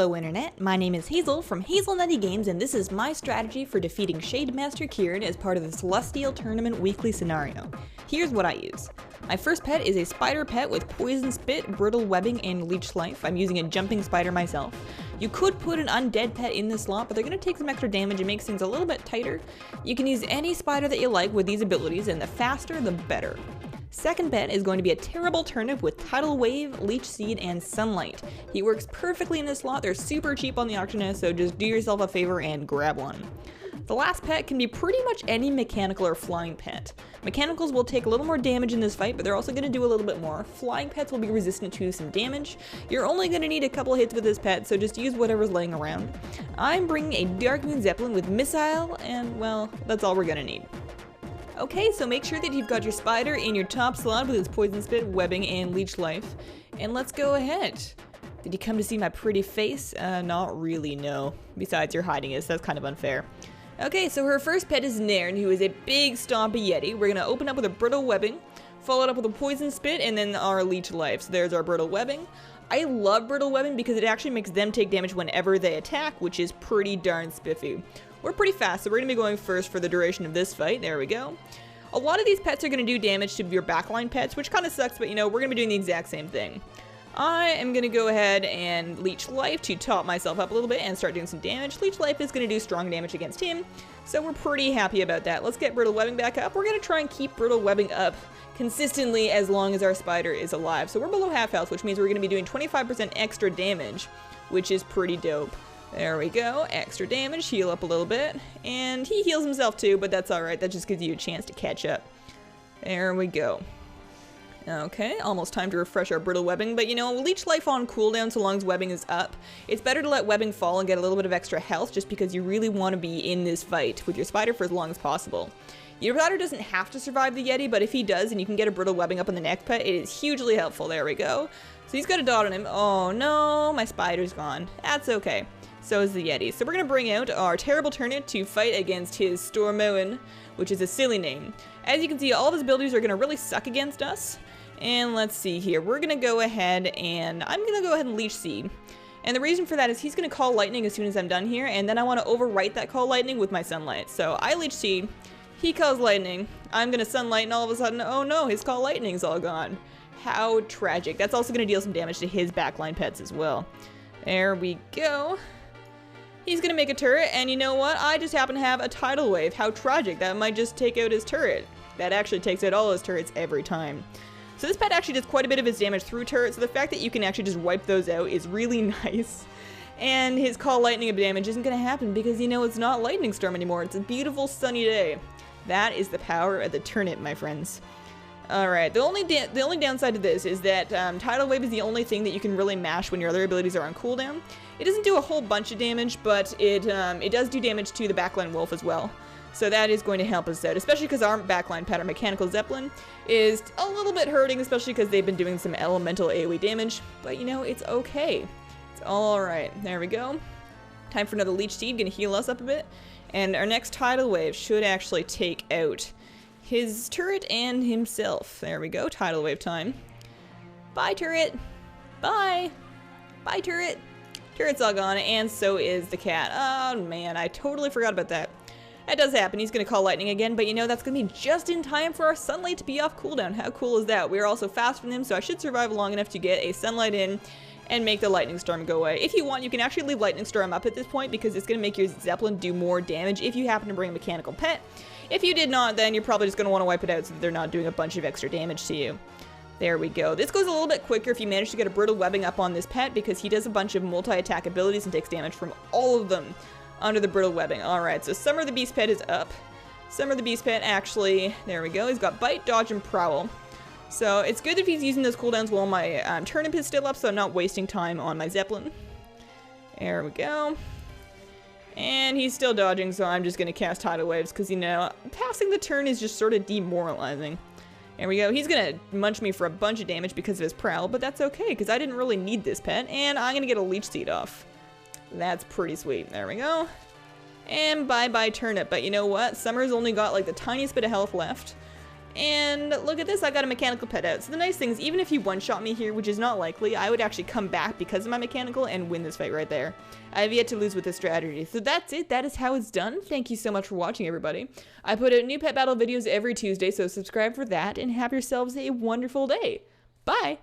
Hello Internet, my name is Hazel from Hazelnutty Games and this is my strategy for defeating Shademaster Kiryn as part of the Celestial Tournament weekly scenario. Here's what I use. My first pet is a spider pet with poison spit, brittle webbing, and leech life. I'm using a jumping spider myself. You could put an undead pet in this slot, but they're going to take some extra damage and makes things a little bit tighter. You can use any spider that you like with these abilities, and the faster the better. Second pet is going to be a terrible turnip with Tidal Wave, Leech Seed, and Sunlight. He works perfectly in this slot. They're super cheap on the auction house, so just do yourself a favor and grab one. The last pet can be pretty much any mechanical or flying pet. Mechanicals will take a little more damage in this fight, but they're also going to do a little bit more. Flying pets will be resistant to some damage. You're only going to need a couple hits with this pet, so just use whatever's laying around. I'm bringing a Darkmoon Zeppelin with Missile, and well, that's all we're going to need. Okay, so make sure that you've got your spider in your top slot with its poison spit, webbing, and leech life. And let's go ahead. Did you come to see my pretty face? Not really, no. Besides, you're hiding it, so that's kind of unfair. Okay, so her first pet is Nairn, who is a big stompy yeti. We're gonna open up with a brittle webbing, follow it up with a poison spit, and then our leech life. So there's our brittle webbing. I love brittle webbing because it actually makes them take damage whenever they attack, which is pretty darn spiffy. We're pretty fast, so we're going to be going first for the duration of this fight. There we go. A lot of these pets are going to do damage to your backline pets, which kind of sucks, but you know, we're going to be doing the exact same thing. I am going to go ahead and Leech Life to top myself up a little bit and start doing some damage. Leech Life is going to do strong damage against him, so we're pretty happy about that. Let's get Brittle Webbing back up. We're going to try and keep Brittle Webbing up consistently as long as our spider is alive. So we're below half health, which means we're going to be doing 25% extra damage, which is pretty dope. There we go, extra damage, heal up a little bit, and he heals himself too, but that's alright, that just gives you a chance to catch up. There we go. Okay, almost time to refresh our brittle webbing, but you know, leech life on cooldown so long as webbing is up. It's better to let webbing fall and get a little bit of extra health just because you really want to be in this fight with your spider for as long as possible. Your spider doesn't have to survive the yeti, but if he does and you can get a brittle webbing up on the next pet, it is hugely helpful. There we go. So he's got a dot on him. Oh no, my spider's gone. That's okay. So is the Yeti. So we're going to bring out our Terrible Turnip to fight against his Stormoen, which is a silly name. As you can see, all of his abilities are going to really suck against us. And let's see here. We're going to go ahead and I'm going to go ahead and Leech Seed. And the reason for that is he's going to call Lightning as soon as I'm done here. And then I want to overwrite that call Lightning with my Sunlight. So I Leech Seed. He calls Lightning. I'm going to Sunlight and all of a sudden, oh no, his call Lightning's all gone. How tragic. That's also going to deal some damage to his backline pets as well. There we go. He's gonna make a turret, and you know what? I just happen to have a Tidal Wave. How tragic. That might just take out his turret. That actually takes out all his turrets every time. So this pet actually does quite a bit of his damage through turrets, so the fact that you can actually just wipe those out is really nice. And his Call Lightning damage isn't gonna happen because, you know, it's not Lightning Storm anymore. It's a beautiful sunny day. That is the power of the turnip, my friends. Alright, the only downside to this is that Tidal Wave is the only thing that you can really mash when your other abilities are on cooldown. It doesn't do a whole bunch of damage, but it does do damage to the backline wolf as well. So that is going to help us out, especially because our backline pet, our Mechanical Zeppelin, is a little bit hurting, especially because they've been doing some elemental AoE damage. But you know, it's okay. It's alright. There we go. Time for another Leech Seed, gonna heal us up a bit. And our next Tidal Wave should actually take out his turret and himself. There we go, Tidal Wave time. Bye, turret. Bye. Bye, turret. Turret's all gone, and so is the cat. Oh man, I totally forgot about that. That does happen. He's gonna call Lightning again, but you know, that's gonna be just in time for our Sunlight to be off cooldown. How cool is that? We are also fast from him, so I should survive long enough to get a Sunlight in and make the Lightning Storm go away. If you want, you can actually leave Lightning Storm up at this point because it's gonna make your Zeppelin do more damage if you happen to bring a mechanical pet. If you did not, then you're probably just going to want to wipe it out so that they're not doing a bunch of extra damage to you. There we go. This goes a little bit quicker if you manage to get a Brittle Webbing up on this pet because he does a bunch of multi-attack abilities and takes damage from all of them under the Brittle Webbing. Alright, so Summer the Beast Pet is up. Summer the Beast Pet actually, there we go, he's got Bite, Dodge, and Prowl. So it's good if he's using those cooldowns while my Turnip is still up so I'm not wasting time on my Zeppelin. There we go. And he's still dodging, so I'm just going to cast Tidal Waves, because, you know, passing the turn is just sort of demoralizing. There we go. He's going to munch me for a bunch of damage because of his Prowl, but that's okay, because I didn't really need this pet, and I'm going to get a Leech Seed off. That's pretty sweet. There we go. And bye-bye Turnip, but you know what? Summer's only got, like, the tiniest bit of health left. And look at this, I got a mechanical pet out. So the nice thing is, even if he one-shot me here, which is not likely, I would actually come back because of my mechanical and win this fight right there. I have yet to lose with this strategy. So that's it, that is how it's done. Thank you so much for watching, everybody. I put out new pet battle videos every Tuesday, so subscribe for that and have yourselves a wonderful day. Bye!